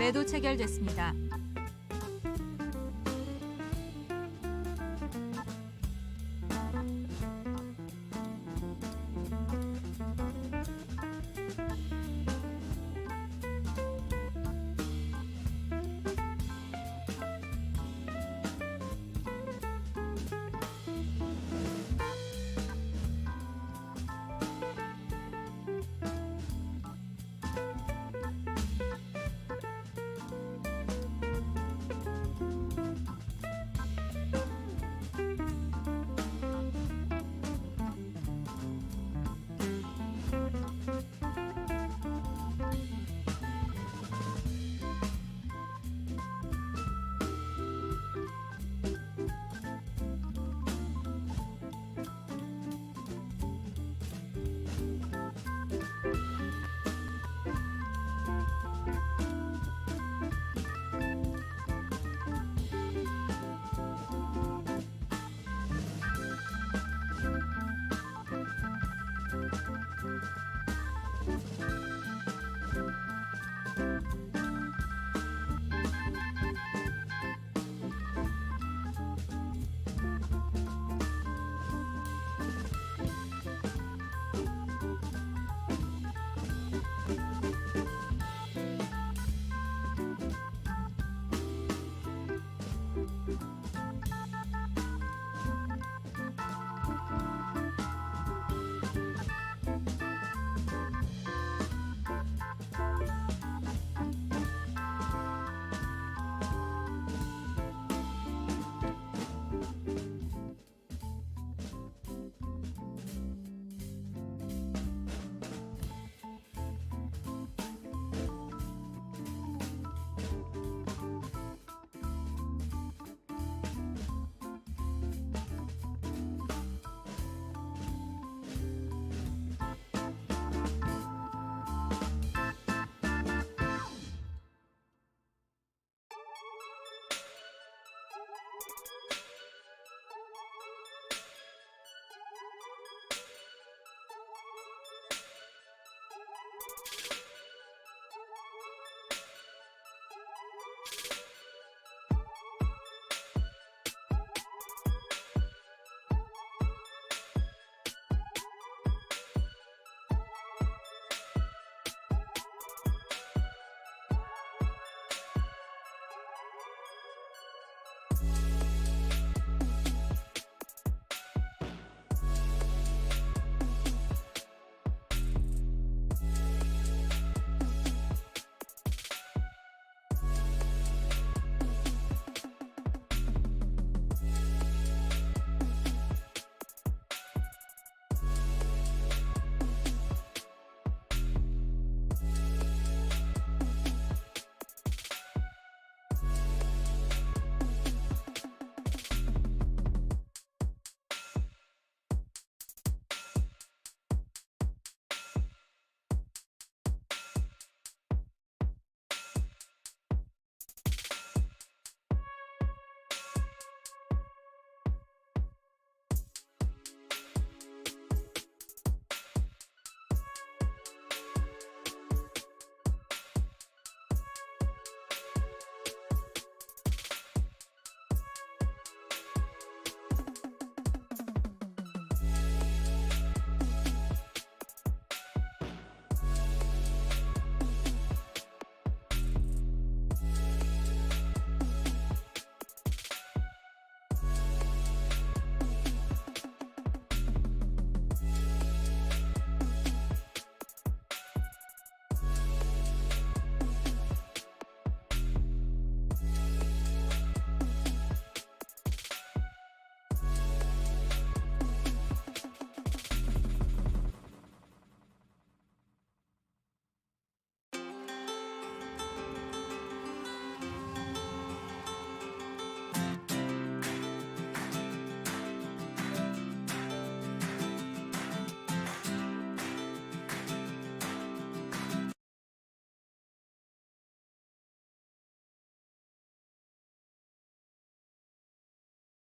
매도 체결됐습니다.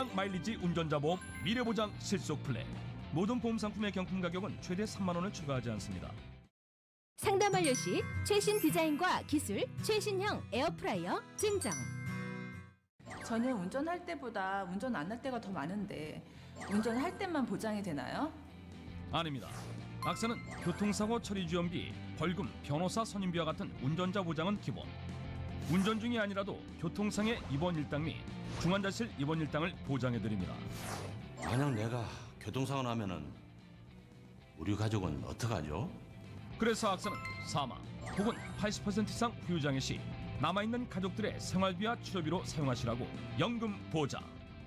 마일리지 운전자보험 미래보장 실속 플랜. 모든 보험 상품의 경품 가격은 최대 3만 원을 초과하지 않습니다. 상담 완료 시 최신 디자인과 기술, 최신형 에어프라이어 증정. 저는 운전할 때보다 운전 안 할 때가 더 많은데 운전할 때만 보장이 되나요? 아닙니다. 악사는 교통사고 처리 지원비, 벌금, 변호사 선임비와 같은 운전자 보장은 기본. 운전 중이 아니라도 교통상해 입원 일당 및 중환자실 입원 일당을 보장해드립니다. 만약 내가 교통사고 나면은 우리 가족은 어떡하죠? 그래서 악사는 사망 혹은 80% 이상 후유장애 시 남아있는 가족들의 생활비와 치료비로 사용하시라고 연금 보장.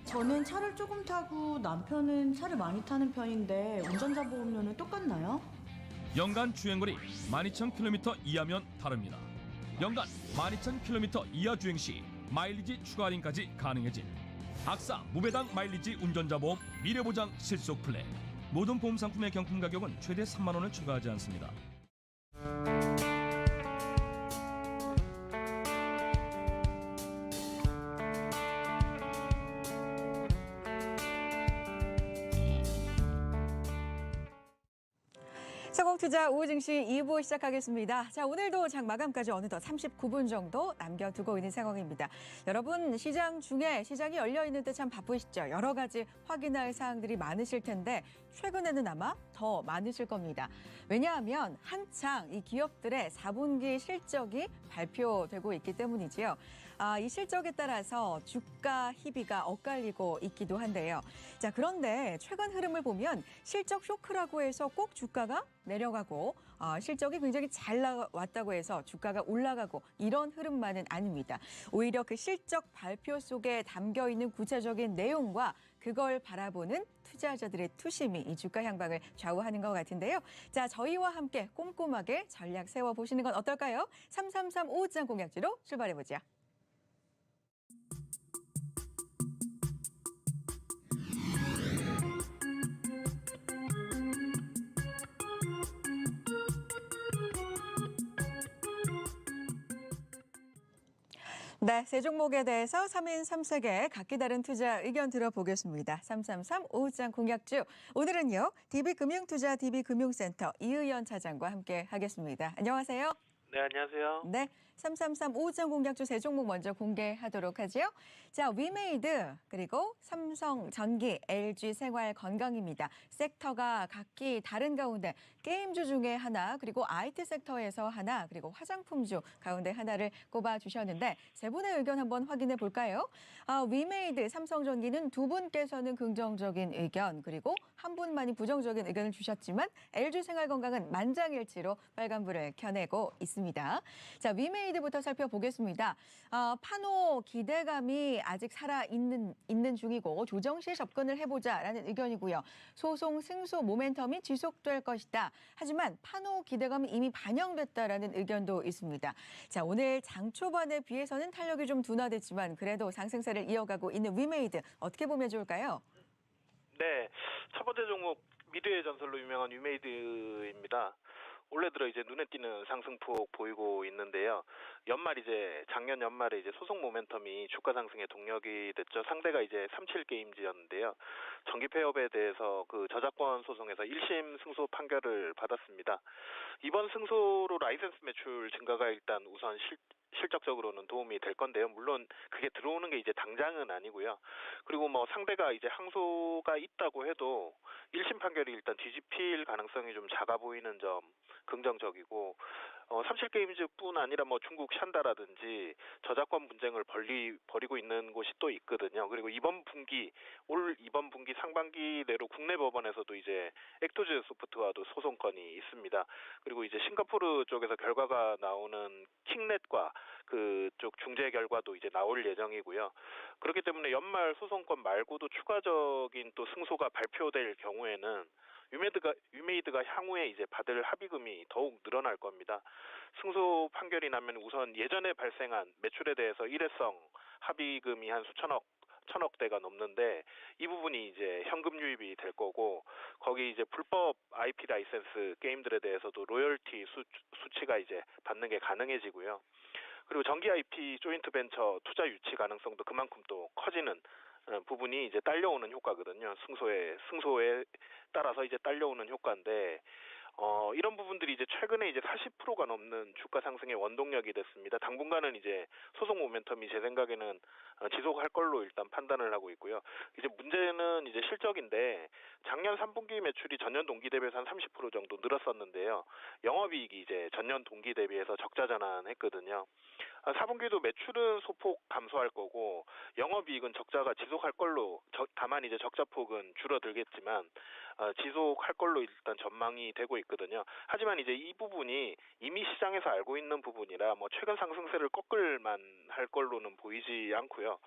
저는 차를 조금 타고 남편은 차를 많이 타는 편인데 운전자 보험료는 똑같나요? 연간 주행거리 12,000km 이하면 다릅니다. 연간 12,000km 이하 주행 시 마일리지 추가 할인까지 가능해진 악사 무배당 마일리지 운전자 보험 미래보장 실속 플랜. 모든 보험 상품의 경품 가격은 최대 3만 원을 초과하지 않습니다. 서공투자 오후 증시 2부 시작하겠습니다. 자, 오늘도 장 마감까지 어느덧 39분 정도 남겨두고 있는 상황입니다. 여러분, 시장 중에 시장이 열려 있는 때 참 바쁘시죠? 여러 가지 확인할 사항들이 많으실 텐데 최근에는 아마 더 많으실 겁니다. 왜냐하면 한창 이 기업들의 4분기 실적이 발표되고 있기 때문이지요. 이 실적에 따라서 주가 희비가 엇갈리고 있기도 한데요. 자, 그런데 최근 흐름을 보면 실적 쇼크라고 해서 꼭 주가가 내려가고 실적이 굉장히 잘 나왔다고 해서 주가가 올라가고 이런 흐름만은 아닙니다. 오히려 그 실적 발표 속에 담겨 있는 구체적인 내용과 그걸 바라보는 투자자들의 투심이 이 주가 향방을 좌우하는 것 같은데요. 자, 저희와 함께 꼼꼼하게 전략 세워보시는 건 어떨까요? 333 오후장 공약주로 출발해보죠. 네, 세 종목에 대해서 3인 3색의 각기 다른 투자 의견 들어보겠습니다. 333 오후장 공약주. 오늘은요, DB금융투자 DB금융센터 이의연 차장과 함께 하겠습니다. 안녕하세요. 네, 안녕하세요. 네, 333 오후장 공약주 세 종목 먼저 공개하도록 하죠. 자, 위메이드 그리고 삼성전기, LG생활건강입니다. 섹터가 각기 다른 가운데 게임주 중에 하나, 그리고 IT 섹터에서 하나, 그리고 화장품주 가운데 하나를 꼽아주셨는데 세 분의 의견 한번 확인해 볼까요? 위메이드, 삼성전기는 두 분께서는 긍정적인 의견, 그리고 한 분만이 부정적인 의견을 주셨지만 LG생활건강은 만장일치로 빨간불을 켜내고 있습니다. 자, 위메이드부터 살펴보겠습니다. 판호 기대감이 아직 살아있는 중이고 조정 시 접근을 해보자라는 의견이고요. 소송 승소 모멘텀이 지속될 것이다. 하지만 판호 기대감이 이미 반영됐다라는 의견도 있습니다. 자, 오늘 장 초반에 비해서는 탄력이 좀 둔화됐지만 그래도 상승세를 이어가고 있는 위메이드 어떻게 보면 좋을까요? 네, 첫 번째 종목 미래의 전설로 유명한 위메이드입니다. 올해 들어 이제 눈에 띄는 상승폭 보이고 있는데요. 작년 연말에 이제 소송 모멘텀이 주가 상승의 동력이 됐죠. 상대가 이제 37게임즈였는데요. 정기 폐업에 대해서 그 저작권 소송에서 1심 승소 판결을 받았습니다. 이번 승소로 라이센스 매출 증가가 일단 우선 실적적으로는 도움이 될 건데요. 물론 그게 들어오는 게 이제 당장은 아니고요. 그리고 뭐 상대가 이제 항소가 있다고 해도 1심 판결이 일단 뒤집힐 가능성이 좀 작아 보이는 점 긍정적이고 37게임즈뿐 아니라 뭐 중국 샨다라든지 저작권 분쟁을 벌이고 있는 곳이 또 있거든요. 그리고 이번 분기 상반기 내로 국내 법원에서도 이제 액토즈 소프트와도 소송건이 있습니다. 그리고 이제 싱가포르 쪽에서 결과가 나오는 킹넷과 그쪽 중재 결과도 이제 나올 예정이고요. 그렇기 때문에 연말 소송건 말고도 추가적인 또 승소가 발표될 경우에는 위메이드가 향후에 이제 받을 합의금이 더욱 늘어날 겁니다. 승소 판결이 나면 우선 예전에 발생한 매출에 대해서 일회성 합의금이 한 천억대가 넘는데 이 부분이 이제 현금 유입이 될 거고 거기 이제 불법 IP 라이센스 게임들에 대해서도 로열티 수치가 이제 받는 게 가능해지고요. 그리고 정기 IP 조인트 벤처 투자 유치 가능성도 그만큼 또 커지는 부분이 이제 딸려오는 효과거든요. 승소에 따라서 이제 딸려오는 효과인데 이런 부분들이 이제 최근에 이제 40%가 넘는 주가 상승의 원동력이 됐습니다. 당분간은 이제 소송 모멘텀이 제 생각에는 지속할 걸로 일단 판단을 하고 있고요. 이제 문제는 이제 실적인데 작년 3분기 매출이 전년 동기 대비해서 한 30% 정도 늘었었는데요. 영업이익이 이제 전년 동기 대비해서 적자 전환했거든요. 4분기도 매출은 소폭 감소할 거고 영업이익은 적자가 지속할 걸로 다만 이제 적자폭은 줄어들겠지만 지속할 걸로 일단 전망이 되고 있거든요. 하지만 이제 이 부분이 이미 시장에서 알고 있는 부분이라 뭐 최근 상승세를 꺾을만 할 걸로는 보이지 않고요.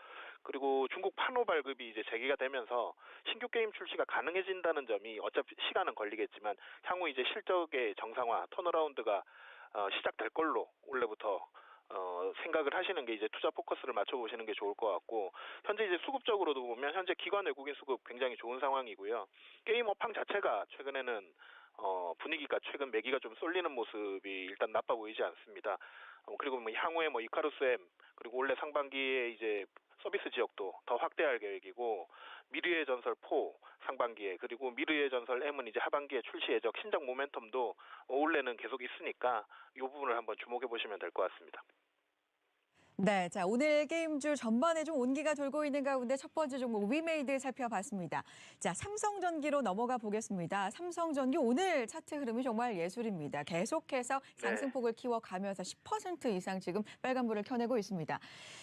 그리고 중국 판호 발급이 이제 재개가 되면서 신규 게임 출시가 가능해진다는 점이 어차피 시간은 걸리겠지만 향후 이제 실적의 정상화, 턴어라운드가 시작될 걸로 올해부터 생각을 하시는 게 이제 투자 포커스를 맞춰보시는 게 좋을 것 같고 현재 이제 수급적으로도 보면 현재 기관 외국인 수급 굉장히 좋은 상황이고요. 게임 업황 자체가 최근에는 분위기가 최근 매기가 좀 쏠리는 모습이 일단 나빠 보이지 않습니다. 그리고 뭐 향후에 뭐 이카루스 M 그리고 올해 상반기에 이제 서비스 지역도 더 확대할 계획이고 미르의 전설 4 상반기에 그리고 미르의 전설 M은 이제 하반기에 출시 예정 신작 모멘텀도 올해는 계속 있으니까 이 부분을 한번 주목해 보시면 될 것 같습니다. 네, 자 오늘 게임주 전반에 좀 온기가 돌고 있는 가운데 첫 번째 종목 위메이드 살펴봤습니다. 자 삼성전기로 넘어가 보겠습니다. 삼성전기 오늘 차트 흐름이 정말 예술입니다. 계속해서 상승폭을 키워가면서 10% 이상 지금 빨간불을 켜내고 있습니다.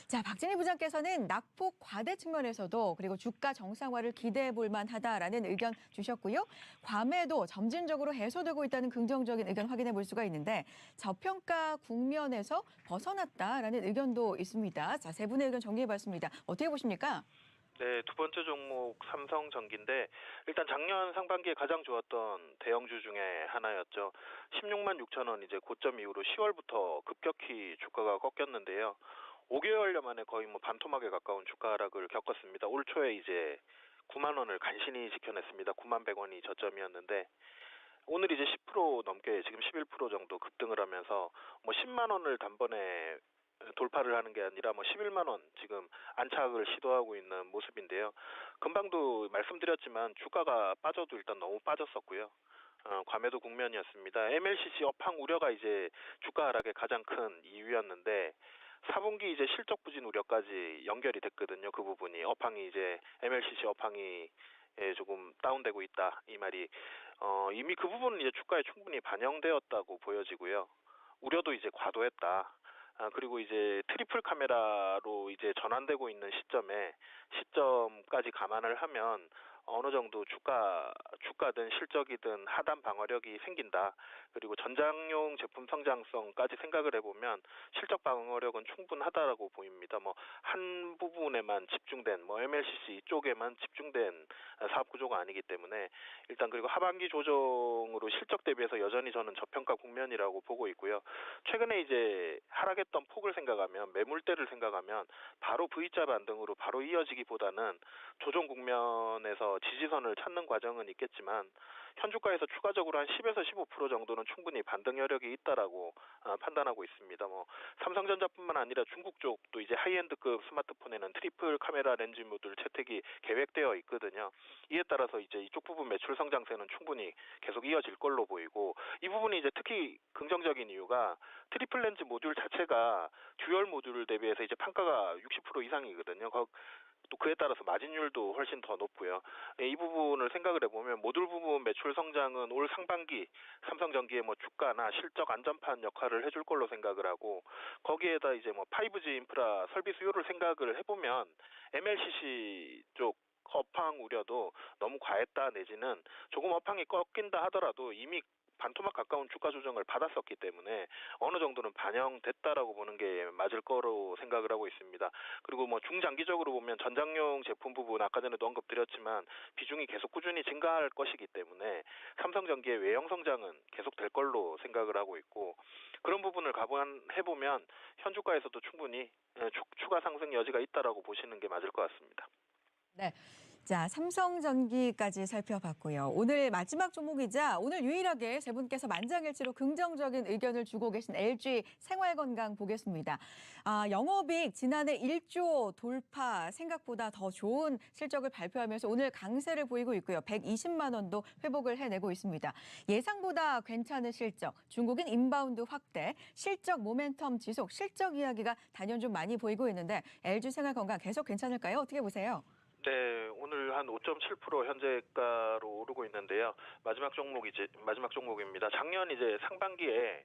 자 박진희 부장께서는 낙폭 과대 측면에서도 그리고 주가 정상화를 기대해 볼 만하다라는 의견 주셨고요. 괌에도 점진적으로 해소되고 있다는 긍정적인 의견 확인해 볼 수가 있는데 저평가 국면에서 벗어났다라는 의견도 있습니다. 자, 세 분의 의견 정리해봤습니다. 어떻게 보십니까? 네, 두 번째 종목 삼성전기인데 일단 작년 상반기에 가장 좋았던 대형주 중에 하나였죠. 16만 6천 원 이제 고점 이후로 10월부터 급격히 주가가 꺾였는데요. 5개월여 만에 거의 뭐 반토막에 가까운 주가 하락을 겪었습니다. 올 초에 이제 9만 원을 간신히 지켜냈습니다. 9만 100원이 저점이었는데 오늘 이제 10% 넘게 지금 11% 정도 급등을 하면서 뭐 10만 원을 단번에 돌파를 하는 게 아니라 뭐 11만 원 지금 안착을 시도하고 있는 모습인데요. 금방도 말씀드렸지만 주가가 빠져도 일단 너무 빠졌었고요. 과매도 국면이었습니다. MLCC 업황 우려가 이제 주가 하락의 가장 큰 이유였는데 4분기 이제 실적 부진 우려까지 연결이 됐거든요. 그 부분이 업황이 이제 MLCC 업황이 조금 다운되고 있다 이 말이 이미 그 부분은 이제 주가에 충분히 반영되었다고 보여지고요. 우려도 이제 과도했다. 그리고 이제 트리플 카메라로 이제 전환되고 있는 시점까지 감안을 하면 어느 정도 주가든 실적이든 하단 방어력이 생긴다. 그리고 전장용 제품 성장성까지 생각을 해보면 실적 방어력은 충분하다라고 보입니다. 뭐 한 부분에만 집중된 뭐 MLCC 쪽에만 집중된 사업 구조가 아니기 때문에 일단 그리고 하반기 조정으로 실적 대비해서 여전히 저는 저평가 국면이라고 보고 있고요. 최근에 이제 하락했던 폭을 생각하면 매물대를 생각하면 바로 V자 반등으로 바로 이어지기보다는 조정 국면에서 지지선을 찾는 과정은 있겠지만 현주가에서 추가적으로 한 10에서 15% 정도는 충분히 반등 여력이 있다라고 판단하고 있습니다. 뭐 삼성전자뿐만 아니라 중국 쪽도 이제 하이엔드급 스마트폰에는 트리플 카메라 렌즈 모듈 채택이 계획되어 있거든요. 이에 따라서 이제 이쪽 부분 매출 성장세는 충분히 계속 이어질 걸로 보이고 이 부분이 이제 특히 긍정적인 이유가 트리플 렌즈 모듈 자체가 듀얼 모듈 대비해서 이제 판가가 60% 이상이거든요. 또 그에 따라서 마진율도 훨씬 더 높고요. 이 부분을 생각을 해보면 모듈 부분 매출 성장은 올 상반기 삼성전기의 뭐 주가나 실적 안전판 역할을 해줄 걸로 생각을 하고 거기에다 이제 뭐 5G 인프라 설비 수요를 생각을 해보면 MLCC 쪽 업황 우려도 너무 과했다 내지는 조금 업황이 꺾인다 하더라도 이미 반토막 가까운 주가 조정을 받았었기 때문에 어느 정도는 반영됐다라고 보는 게 맞을 거로 생각을 하고 있습니다. 그리고 뭐 중장기적으로 보면 전장용 제품 부분 아까 전에도 언급드렸지만 비중이 계속 꾸준히 증가할 것이기 때문에 삼성전기의 외형 성장은 계속 될 걸로 생각을 하고 있고 그런 부분을 감안해보면 현주가에서도 충분히 추가 상승 여지가 있다라고 보시는 게 맞을 것 같습니다. 네. 자, 삼성전기까지 살펴봤고요. 오늘 마지막 종목이자 오늘 유일하게 세 분께서 만장일치로 긍정적인 의견을 주고 계신 LG 생활건강 보겠습니다. 영업이익 지난해 1조 돌파 생각보다 더 좋은 실적을 발표하면서 오늘 강세를 보이고 있고요. 120만 원도 회복을 해내고 있습니다. 예상보다 괜찮은 실적, 중국인 인바운드 확대, 실적 모멘텀 지속, 실적 이야기가 단연 좀 많이 보이고 있는데 LG 생활건강 계속 괜찮을까요? 어떻게 보세요? 네, 오늘 한 5.7% 현재가로 오르고 있는데요. 마지막 종목입니다. 작년 이제 상반기에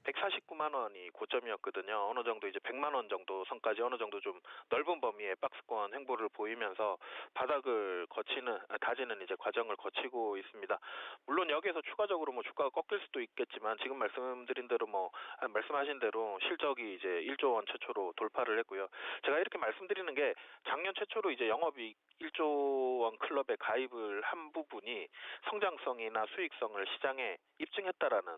149만 원이 고점이었거든요. 어느 정도 이제 100만 원 정도 선까지 어느 정도 좀 넓은 범위의 박스권 행보를 보이면서 바닥을 다지는 이제 과정을 거치고 있습니다. 물론 여기에서 추가적으로 뭐 주가가 꺾일 수도 있겠지만 지금 말씀하신 대로 실적이 이제 1조 원 최초로 돌파를 했고요. 제가 이렇게 말씀드리는 게 작년 최초로 이제 영업이익 1조 원 클럽에 가입을 한 부분이 성장성이나 수익성을 시장에 입증했다라는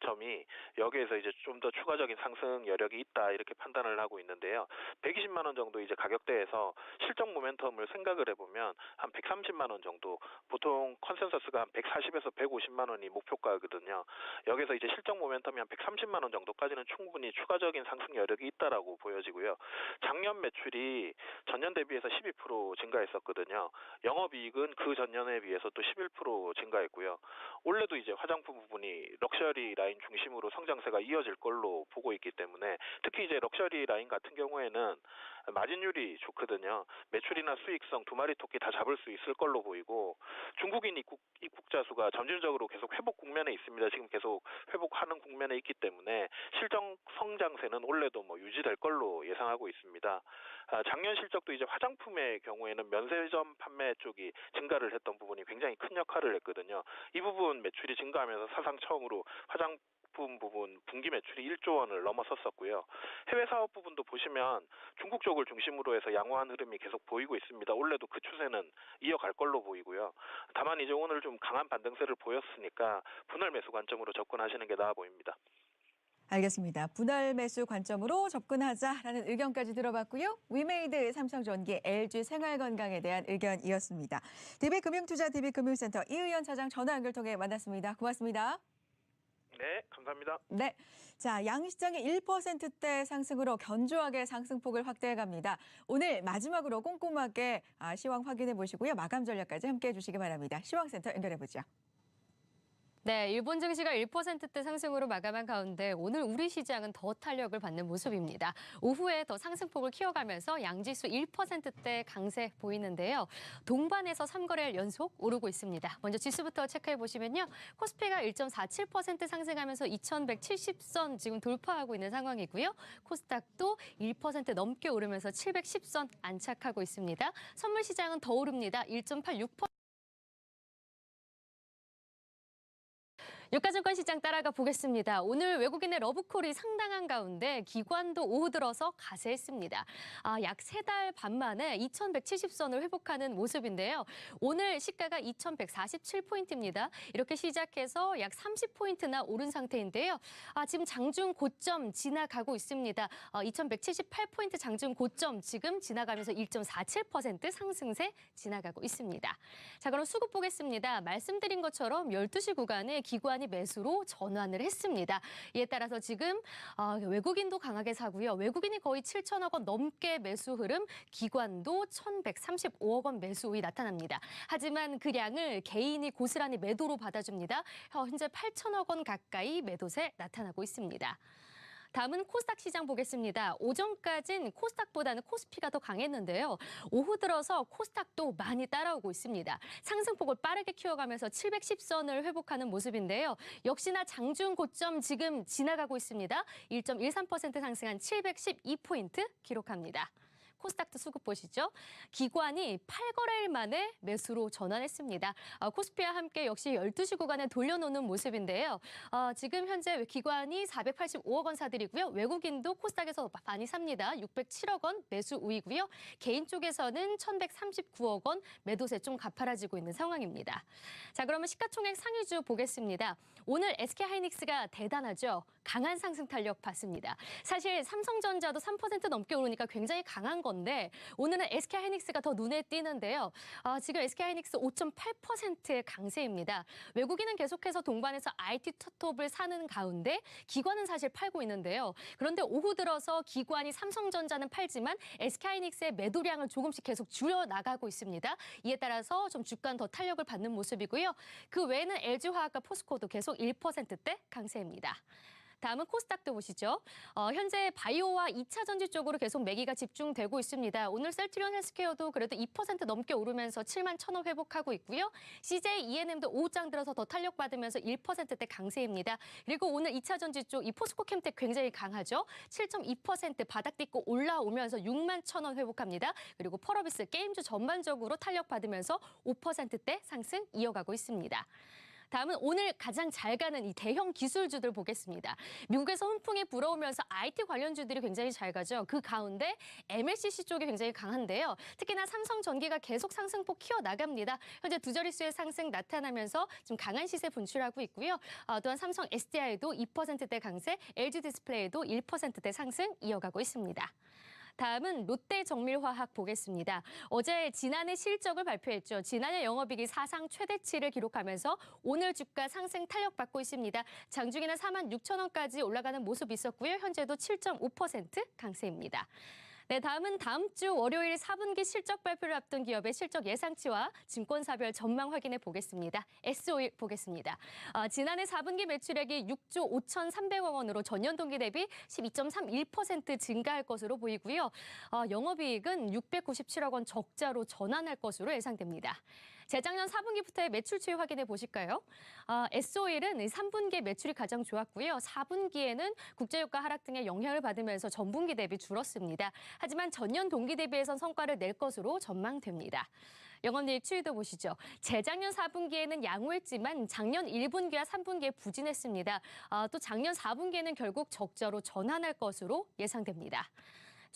점이 여기에서 이제 좀 더 추가적인 상승 여력이 있다 이렇게 판단을 하고 있는데요. 120만 원 정도 이제 가격대에서 실적 모멘텀을 생각을 해보면 한 130만 원 정도, 보통 컨센서스가 한 140에서 150만 원이 목표가거든요. 여기서 이제 실적 모멘텀이 한 130만 원 정도까지는 충분히 추가적인 상승 여력이 있다라고 보여지고요. 작년 매출이 전년 대비해서 12% 증가했었거든요. 영업이익은 그 전년에 비해서 또 11% 증가했고요. 올해도 이제 화장품 부분이 럭셔리 라인 중심으로 성장세가 이어질 걸로 보고 있기 때문에 특히 이제 럭셔리 라인 같은 경우에는 마진율이 좋거든요. 매출이나 수익성 두 마리 토끼 다 잡을 수 있을 걸로 보이고 중국인 입국자 수가 점진적으로 계속 회복 국면에 있습니다. 지금 계속 회복하는 국면에 있기 때문에 실적 성장세는 올해도 뭐 유지될 걸로 예상하고 있습니다. 작년 실적도 이제 화장품의 경우에는 면세점 판매 쪽이 증가를 했던 부분이 굉장히 큰 역할을 했거든요. 이 부분 매출이 증가하면서 사상 처음으로 화장품 부분 분기 매출이 1조 원을 넘어섰었고요. 해외 사업 부분도 보시면 중국 쪽을 중심으로 해서 양호한 흐름이 계속 보이고 있습니다. 올해도 그 추세는 이어갈 걸로 보이고요. 다만 이제 오늘 좀 강한 반등세를 보였으니까 분할 매수 관점으로 접근하시는 게 나아 보입니다. 알겠습니다. 분할 매수 관점으로 접근하자라는 의견까지 들어봤고요. 위메이드, 삼성전기, LG 생활건강에 대한 의견이었습니다. DB금융투자 DB금융센터 이의연 차장 전화 연결 통해 만났습니다. 고맙습니다. 네, 감사합니다. 네, 자 양시장의 1%대 상승으로 견조하게 상승폭을 확대해 갑니다. 오늘 마지막으로 꼼꼼하게 시황 확인해 보시고요. 마감 전략까지 함께해 주시기 바랍니다. 시황센터 연결해 보죠. 네, 일본 증시가 1%대 상승으로 마감한 가운데 오늘 우리 시장은 더 탄력을 받는 모습입니다. 오후에 더 상승폭을 키워가면서 양지수 1%대 강세 보이는데요. 동반해서 3거래일 연속 오르고 있습니다. 먼저 지수부터 체크해 보시면요. 코스피가 1.47% 상승하면서 2170선 지금 돌파하고 있는 상황이고요. 코스닥도 1% 넘게 오르면서 710선 안착하고 있습니다. 선물 시장은 더 오릅니다. 1.86%. 유가증권 시장 따라가 보겠습니다. 오늘 외국인의 러브콜이 상당한 가운데 기관도 오후 들어서 가세했습니다. 약 3달 반 만에 2170선을 회복하는 모습인데요. 오늘 시가가 2147포인트입니다. 이렇게 시작해서 약 30포인트나 오른 상태인데요. 지금 장중 고점 지나가고 있습니다. 2178포인트 장중 고점 지금 지나가면서 1.47% 상승세 지나가고 있습니다. 자, 그럼 수급 보겠습니다. 말씀드린 것처럼 12시 구간에 기관이 매수로 전환을 했습니다. 이에 따라서 지금 외국인도 강하게 사고요. 외국인이 거의 7천억 원 넘게 매수 흐름, 기관도 1,135억 원 매수 우위 나타납니다. 하지만 그 량을 개인이 고스란히 매도로 받아줍니다. 현재 8천억 원 가까이 매도세 나타나고 있습니다. 다음은 코스닥 시장 보겠습니다. 오전까진 코스닥보다는 코스피가 더 강했는데요. 오후 들어서 코스닥도 많이 따라오고 있습니다. 상승폭을 빠르게 키워가면서 710선을 회복하는 모습인데요. 역시나 장중 고점 지금 지나가고 있습니다. 1.13% 상승한 712포인트 기록합니다. 코스닥도 수급 보시죠. 기관이 8거래일 만에 매수로 전환했습니다. 코스피와 함께 역시 12시 구간에 돌려놓는 모습인데요. 지금 현재 기관이 485억 원 사들이고요. 외국인도 코스닥에서 많이 삽니다. 607억 원 매수 우위고요. 개인 쪽에서는 1,139억 원 매도세 좀 가파라지고 있는 상황입니다. 자, 그러면 시가총액 상위주 보겠습니다. 오늘 SK하이닉스가 대단하죠. 강한 상승 탄력 받습니다. 사실 삼성전자도 3% 넘게 오르니까 굉장히 강한 건데 오늘은 SK하이닉스가 더 눈에 띄는데요. 지금 SK하이닉스 5.8%의 강세입니다. 외국인은 계속해서 동반해서 IT 톱을 사는 가운데 기관은 사실 팔고 있는데요. 그런데 오후 들어서 기관이 삼성전자는 팔지만 SK하이닉스의 매도량을 조금씩 계속 줄여나가고 있습니다. 이에 따라서 좀 주가는 더 탄력을 받는 모습이고요. 그 외에는 LG화학과 포스코도 계속 1%대 강세입니다. 다음은 코스닥도 보시죠. 현재 바이오와 2차 전지 쪽으로 계속 매기가 집중되고 있습니다. 오늘 셀트리온 헬스케어도 그래도 2% 넘게 오르면서 7만 1,000원 회복하고 있고요. CJ ENM도 오후장 들어서 더 탄력받으면서 1%대 강세입니다. 그리고 오늘 2차 전지 쪽 이 포스코 캠텍 굉장히 강하죠. 7.2% 바닥 딛고 올라오면서 6만 1,000원 회복합니다. 그리고 펄어비스 게임주 전반적으로 탄력받으면서 5%대 상승 이어가고 있습니다. 다음은 오늘 가장 잘 가는 이 대형 기술주들 보겠습니다. 미국에서 훈풍이 불어오면서 IT 관련주들이 굉장히 잘 가죠. 그 가운데 MLCC 쪽이 굉장히 강한데요. 특히나 삼성전기가 계속 상승폭 키워나갑니다. 현재 두 자릿수의 상승 나타나면서 좀 강한 시세 분출하고 있고요. 또한 삼성 SDI도 2%대 강세, LG 디스플레이도 1%대 상승 이어가고 있습니다. 다음은 롯데정밀화학 보겠습니다. 어제 지난해 실적을 발표했죠. 지난해 영업이익이 사상 최대치를 기록하면서 오늘 주가 상승 탄력받고 있습니다. 장중에는 4만 6천 원까지 올라가는 모습이 있었고요. 현재도 7.5% 강세입니다. 네, 다음은 다음 주 월요일 4분기 실적 발표를 앞둔 기업의 실적 예상치와 증권사별 전망 확인해 보겠습니다. S-오일 보겠습니다. 지난해 4분기 매출액이 6조 5,300억 원으로 전년 동기 대비 12.31% 증가할 것으로 보이고요. 영업이익은 697억 원 적자로 전환할 것으로 예상됩니다. 재작년 4분기부터의 매출 추이 확인해 보실까요? S-오일은 3분기에 매출이 가장 좋았고요. 4분기에는 국제유가 하락 등의 영향을 받으면서 전분기 대비 줄었습니다. 하지만 전년 동기 대비해선 성과를 낼 것으로 전망됩니다. 영업이익 추이도 보시죠. 재작년 4분기에는 양호했지만 작년 1분기와 3분기에 부진했습니다. 또 작년 4분기에는 결국 적자로 전환할 것으로 예상됩니다.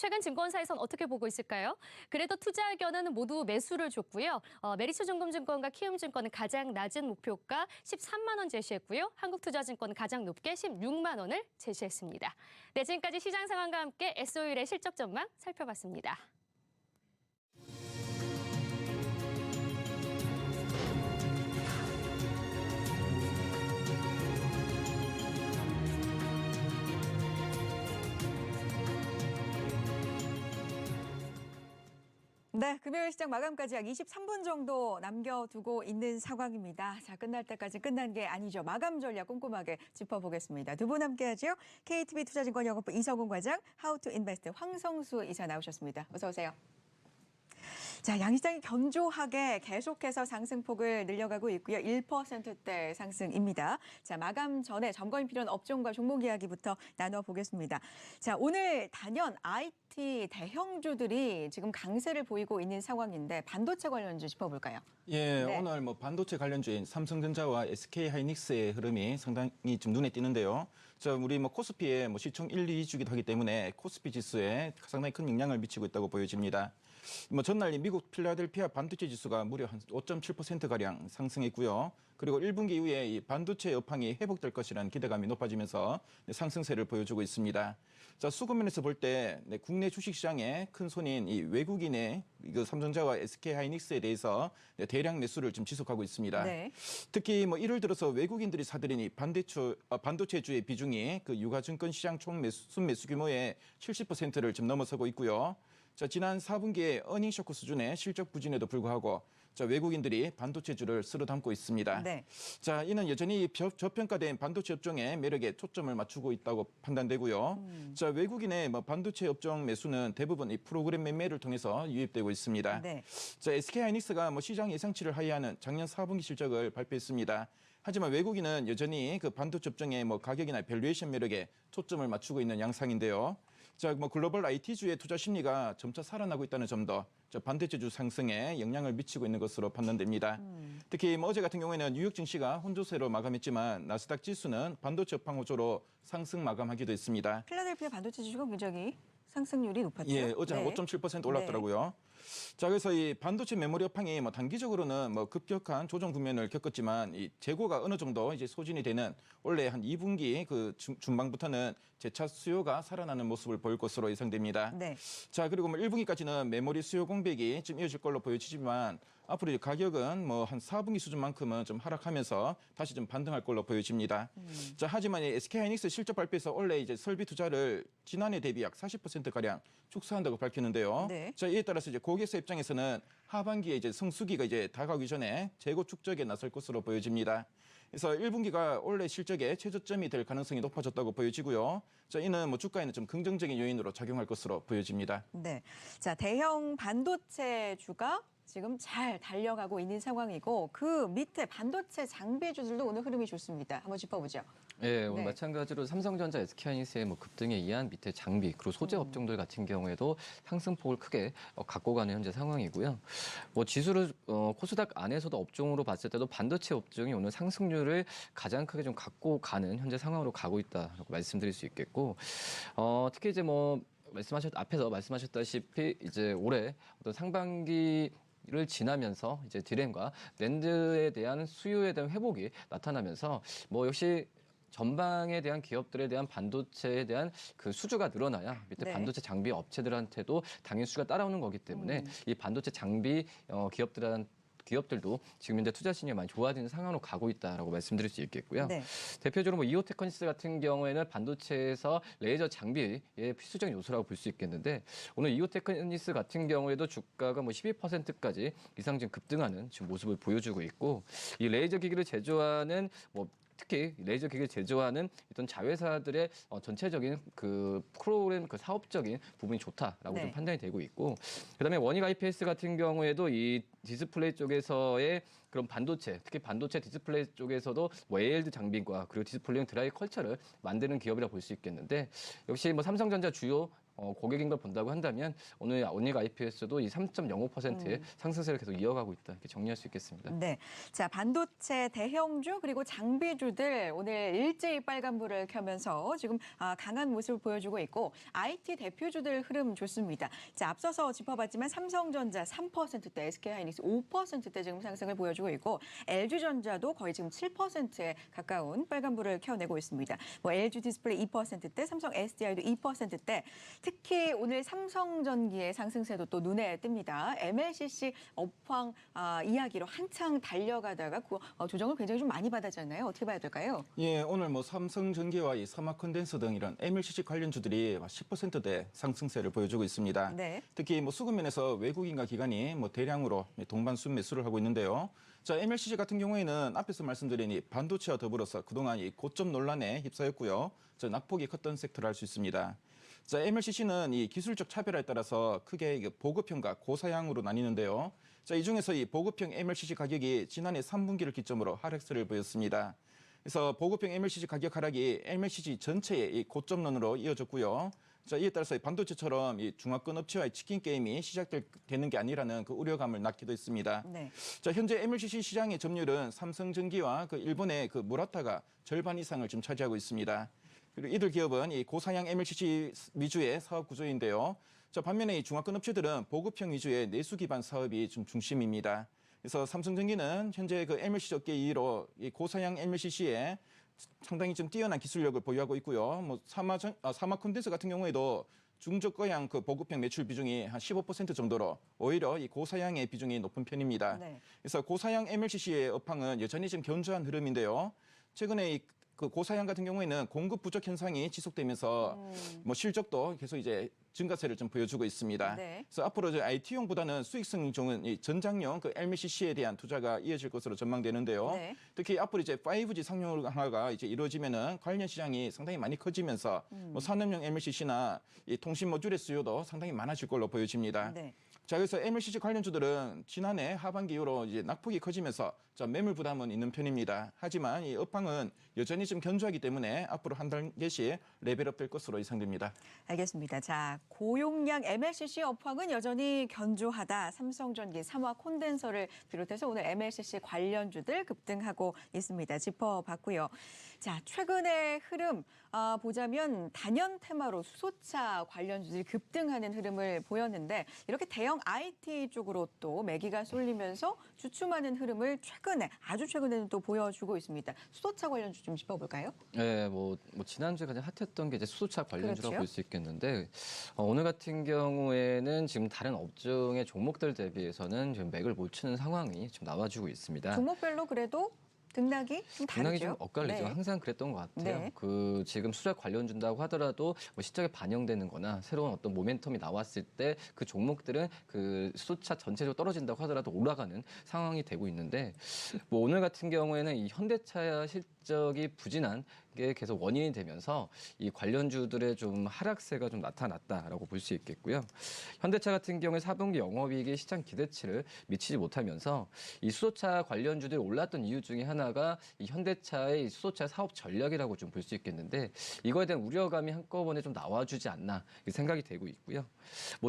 최근 증권사에선 어떻게 보고 있을까요? 그래도 투자 의견은 모두 매수를 줬고요. 메리츠증권과 키움증권은 가장 낮은 목표가 13만 원 제시했고요. 한국투자증권은 가장 높게 16만 원을 제시했습니다. 네, 지금까지 시장 상황과 함께 S-오일의 실적 전망 살펴봤습니다. 네, 금요일 시장 마감까지 약 23분 정도 남겨두고 있는 상황입니다. 자, 끝날 때까지 끝난 게 아니죠. 마감 전략 꼼꼼하게 짚어보겠습니다. 두 분 함께하죠. KTB 투자증권 영업부 이성훈 과장, 하우투인베스트 황성수 이사 나오셨습니다. 어서 오세요. 자, 양시장이 견조하게 계속해서 상승폭을 늘려가고 있고요. 1%대 상승입니다. 자, 마감 전에 점검이 필요한 업종과 종목 이야기부터 나눠보겠습니다. 자, 오늘 단연 IT 대형주들이 지금 강세를 보이고 있는 상황인데 반도체 관련주 짚어볼까요? 예, 네. 오늘 반도체 관련주인 삼성전자와 SK하이닉스의 흐름이 상당히 좀 눈에 띄는데요. 우리 코스피의 시총 1, 2주기도 하기 때문에 코스피 지수에 상당히 큰 영향을 미치고 있다고 보여집니다. 전날 미국 필라델피아 반도체 지수가 무려 한 5.7%가량 상승했고요. 그리고 1분기 이후에 이 반도체 여파이 회복될 것이라는 기대감이 높아지면서 상승세를 보여주고 있습니다. 자, 수급면에서 볼 때 국내 주식시장에 큰 손인 이 외국인의 삼성전자와 SK하이닉스에 대해서 대량 매수를 지금 지속하고 있습니다. 네. 특히 1월 들어서 외국인들이 사들인 이 반도체주의 비중이 그 유가증권 시장 총 순매수 규모의 70%를 지금 넘어서고 있고요. 자, 지난 4분기에 어닝 쇼크 수준의 실적 부진에도 불구하고 외국인들이 반도체주를 쓸어 담고 있습니다. 네. 자, 이는 여전히 저평가된 반도체 업종의 매력에 초점을 맞추고 있다고 판단되고요. 자, 외국인의 반도체 업종 매수는 대부분 이 프로그램 매매를 통해서 유입되고 있습니다. 네. 자, SK하이닉스가 시장 예상치를 하회하는 작년 4분기 실적을 발표했습니다. 하지만 외국인은 여전히 그 반도체 업종의 가격이나 밸류에이션 매력에 초점을 맞추고 있는 양상인데요. 자, 글로벌 IT주의 투자 심리가 점차 살아나고 있다는 점도 반도체주 상승에 영향을 미치고 있는 것으로 판단됩니다. 특히 어제 같은 경우에는 뉴욕 증시가 혼조세로 마감했지만 나스닥 지수는 반도체 업황 호조로 상승 마감하기도 했습니다. 필라델피아 반도체 지수가 굉장히 상승률이 높았죠. 예, 어제 한 네. 5.7% 올랐더라고요. 자, 그래서 이 반도체 메모리 업황이 뭐 단기적으로는 뭐 급격한 조정 국면을 겪었지만 이 재고가 어느 정도 이제 소진이 되는 올해 한 2분기 그 중반부터는 재차 수요가 살아나는 모습을 보일 것으로 예상됩니다. 네. 자, 그리고 뭐 1분기까지는 메모리 수요 공백이 좀 이어질 걸로 보여지지만 앞으로 이제 가격은 뭐 한 4분기 수준만큼은 좀 하락하면서 다시 좀 반등할 걸로 보여집니다. 자, 하지만 이 SK하이닉스 실적 발표에서 원래 이제 설비 투자를 지난해 대비 약 40%가량 축소한다고 밝혔는데요. 네. 자, 이에 따라서 이제 고객사 입장에서는 하반기에 이제 성수기가 이제 다가오기 전에 재고 축적에 나설 것으로 보여집니다. 그래서 1분기가 올해 실적의 최저점이 될 가능성이 높아졌다고 보여지고요. 자, 이는 뭐 주가에는 좀 긍정적인 요인으로 작용할 것으로 보여집니다. 네. 자, 대형 반도체주가 지금 잘 달려가고 있는 상황이고 그 밑에 반도체 장비주들도 오늘 흐름이 좋습니다. 한번 짚어보죠. 예, 오늘 네. 마찬가지로 삼성전자, SK하이닉스의 뭐 급등에 의한 밑에 장비 그리고 소재 업종들 같은 경우에도 상승폭을 크게 갖고 가는 현재 상황이고요. 뭐 지수를 코스닥 안에서도 업종으로 봤을 때도 반도체 업종이 오늘 상승률을 가장 크게 좀 갖고 가는 현재 상황으로 가고 있다라고 말씀드릴 수 있겠고, 특히 이제 뭐 앞에서 말씀하셨다시피 이제 올해 어떤 상반기 를 지나면서 이제 디램과 낸드에 대한 수요에 대한 회복이 나타나면서 뭐 역시 전방에 대한 기업들에 대한 반도체에 대한 그 수주가 늘어나야 밑에 네. 반도체 장비 업체들한테도 당연히 수주가 따라오는 거기 때문에 이 반도체 장비 기업들도 지금 현재 투자 신용이 많이 좋아지는 상황으로 가고 있다라고 말씀드릴 수 있겠고요. 네. 대표적으로 뭐 이오테크니스 같은 경우에는 반도체에서 레이저 장비의 필수적인 요소라고 볼 수 있겠는데 오늘 이오테크니스 같은 경우에도 주가가 뭐 12%까지 이상 지금 급등하는 지금 모습을 보여주고 있고 이 레이저 기기를 제조하는 뭐 특히 레이저 기기를 제조하는 어떤 자회사들의 전체적인 그 프로그램 그 사업적인 부분이 좋다라고 네. 좀 판단이 되고 있고 그다음에 원익 IPS 같은 경우에도 이 디스플레이 쪽에서의 그런 반도체, 특히 반도체 디스플레이 쪽에서도 뭐 ALD 장비과 그리고 디스플레이용 드라이 컬처를 만드는 기업이라 볼 수 있겠는데 역시 뭐 삼성전자 주요 고객인 걸 본다고 한다면 오늘 원익 IPS도 이 3.05%의 상승세를 계속 이어가고 있다 이렇게 정리할 수 있겠습니다. 네. 자, 반도체 대형주 그리고 장비주들 오늘 일제히 빨간불을 켜면서 지금 강한 모습을 보여주고 있고 IT 대표주들 흐름 좋습니다. 자, 앞서서 짚어봤지만 삼성전자 3%대, SK하이닉스 5%대 지금 상승을 보여주고 있고 LG전자도 거의 지금 7%에 가까운 빨간불을 켜내고 있습니다. 뭐 LG 디스플레이 2%대, 삼성 SDI도 2%대. 특히 오늘 삼성전기의 상승세도 또 눈에 띕니다. MLCC 업황 이야기로 한창 달려가다가 조정을 굉장히 좀 많이 받았잖아요. 어떻게 봐야 될까요? 예, 오늘 뭐 삼성전기와 이 사마컨덴서 등 이런 MLCC 관련주들이 10%대 상승세를 보여주고 있습니다. 네. 특히 뭐 수급면에서 외국인과 기관이 뭐 대량으로 동반수 매수를 하고 있는데요. 자, MLCC 같은 경우에는 앞에서 말씀드린 이 반도체와 더불어서 그동안 이 고점 논란에 휩싸였고요. 저 낙폭이 컸던 섹터를 알 수 있습니다. 자, MLCC는 이 기술적 차별화에 따라서 크게 보급형과 고사양으로 나뉘는데요. 자, 이 중에서 이 보급형 MLCC 가격이 지난해 3분기를 기점으로 하락세를 보였습니다. 그래서 보급형 MLCC 가격 하락이 MLCC 전체의 이 고점론으로 이어졌고요. 자, 이에 따라서 반도체처럼 이 중화권 업체와의 치킨 게임이 시작되는 게 아니라는 그 우려감을 낳기도 했습니다. 네. 자, 현재 MLCC 시장의 점유율은 삼성전기와 그 일본의 그 무라타가 절반 이상을 지금 차지하고 있습니다. 그리고 이들 기업은 이 고사양 MLCC 위주의 사업 구조인데요. 자, 반면에 이 중화권 업체들은 보급형 위주의 내수 기반 사업이 좀 중심입니다. 그래서 삼성전기는 현재 그 MLCC 업계 2위로 이 고사양 MLCC에 상당히 좀 뛰어난 기술력을 보유하고 있고요. 뭐 사마컨덴서 같은 경우에도 중저가형 그 보급형 매출 비중이 한 15% 정도로 오히려 이 고사양의 비중이 높은 편입니다. 네. 그래서 고사양 MLCC의 업황은 여전히 좀 견조한 흐름인데요. 최근에 이 그 고사양 같은 경우에는 공급 부족 현상이 지속되면서 뭐 실적도 계속 이제 증가세를 좀 보여주고 있습니다. 네. 그래서 앞으로 이제 IT용보다는 수익성 종은 이 전장용 그 MLCC에 대한 투자가 이어질 것으로 전망되는데요. 네. 특히 앞으로 이제 5G 상용화가 이제 이루어지면은 관련 시장이 상당히 많이 커지면서 뭐 산업용 MLCC나 이 통신 모듈의 수요도 상당히 많아질 걸로 보여집니다. 네. 자, 그래서 MLCC 관련주들은 지난해 하반기 이후로 이제 낙폭이 커지면서 매물 부담은 있는 편입니다. 하지만 이 업황은 여전히 좀 견조하기 때문에 앞으로 한 단계씩 레벨업 될 것으로 예상됩니다. 알겠습니다. 자, 고용량 MLCC 업황은 여전히 견조하다. 삼성전기, 삼화콘덴서를 비롯해서 오늘 MLCC 관련주들 급등하고 있습니다. 짚어봤고요. 자, 최근의 흐름 보자면 단연 테마로 수소차 관련주들이 급등하는 흐름을 보였는데 이렇게 대형 IT 쪽으로 또 매기가 쏠리면서 주춤하는 흐름을 아주 최근에는 또 보여주고 있습니다. 수소차 관련주 좀 짚어볼까요? 네, 지난주에 가장 핫했던 게 이제 수소차 관련주라고 그렇죠. 볼 수 있겠는데 오늘 같은 경우에는 지금 다른 업종의 종목들 대비해서는 지금 맥을 못 추는 상황이 좀 나와주고 있습니다. 종목별로 그래도 등락이 좀 등락이 다르죠. 좀 엇갈리죠. 네. 항상 그랬던 것 같아요. 네. 지금 수작 관련 준다고 하더라도 시장에 반영되는 거나 새로운 어떤 모멘텀이 나왔을 때 그 종목들은 그 수소차 전체적으로 떨어진다고 하더라도 올라가는 상황이 되고 있는데 오늘 같은 경우에는 이 현대차 실적이 부진한 게 계속 원인이 되면서 이 관련주들의 좀 하락세가 좀 나타났다라고 볼 수 있겠고요. 현대차 같은 경우에 4분기 영업이익이 시장 기대치를 미치지 못하면서 이 수소차 관련주들이 올랐던 이유 중에 하나가 이 현대차의 수소차 사업 전략이라고 좀 볼 수 있겠는데 이거에 대한 우려감이 한꺼번에 좀 나와주지 않나 생각이 되고 있고요.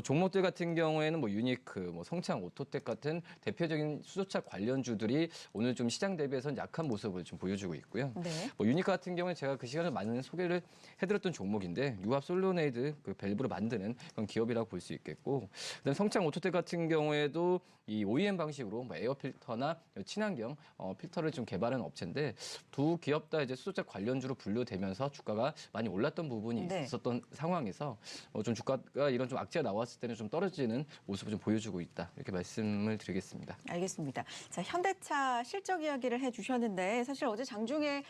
종목들 같은 경우에는 유니크, 성창 오토텍 같은 대표적인 수소차 관련주들이 오늘 좀 시장 대비해서는 약한 모습을 좀 보여주고 있고요. 네. 유니크 같은 경우는 제가 그 시간에 많은 소개를 해드렸던 종목인데 유압 솔로네이드 그 밸브를 만드는 그런 기업이라고 볼 수 있겠고, 그다음 성창 오토텍 같은 경우에도 이 OEM 방식으로 에어 필터나 친환경 필터를 좀 개발하는 업체인데 두 기업 다 이제 수소차 관련주로 분류되면서 주가가 많이 올랐던 부분이 네. 있었던 상황에서 좀 주가가 이런 좀 악재가 나왔을 때는 좀 떨어지는 모습을 좀 보여주고 있다 이렇게 말씀을 드리겠습니다. 알겠습니다. 자, 현대차 실적 이야기를 해주셨는데 사실 어제 장중에